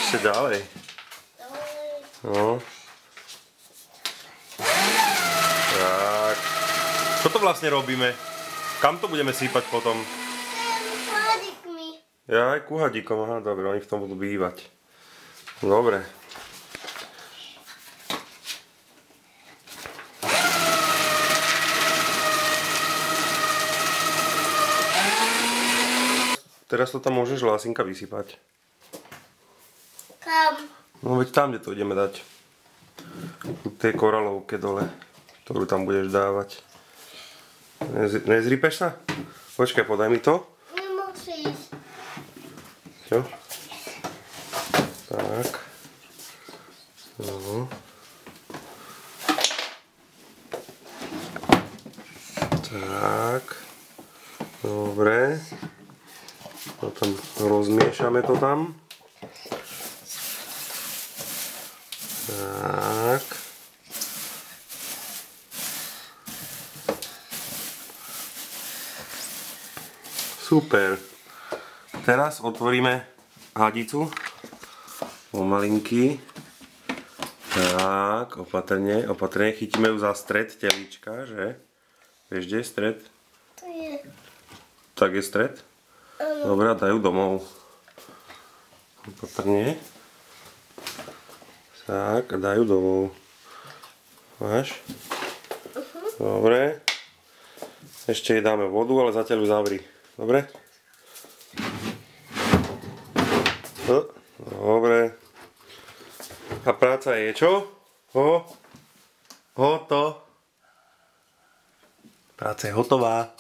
Ešte ďalej. No. Tak. Čo to vlastne robíme? Kam to budeme sypať potom? Kuhadíkmi. Ja aj kuhadíkom, aha, dobre, oni v tom budú bývať. Dobre. Teraz to tam môžeš, Lásinka, vysypať. Kam? No veď tam, kde to ideme dať. V tej koralovke dole, ktorú tam budeš dávať. Nezripeš sa? Počkaj, podaj mi to. Nemusíš. Čo? Tak. No. Tak. Dobre. Potom rozmiešame to tam. Tak. Super. Teraz otvoríme hadicu. Pomalinky. Tak, opatrne, opatrne. Chytíme ju za stred telíčka, že? Vieš, kde je stred? To je. Tak je stred? Dobre, daj ju domov. Opatrne. Tak, daj ju domov. Máš? Dobre. Ešte jej dáme vodu, ale zatiaľ ju zavri. Dobre? Dobre. A práca je čo? Hoto. Práca je hotová.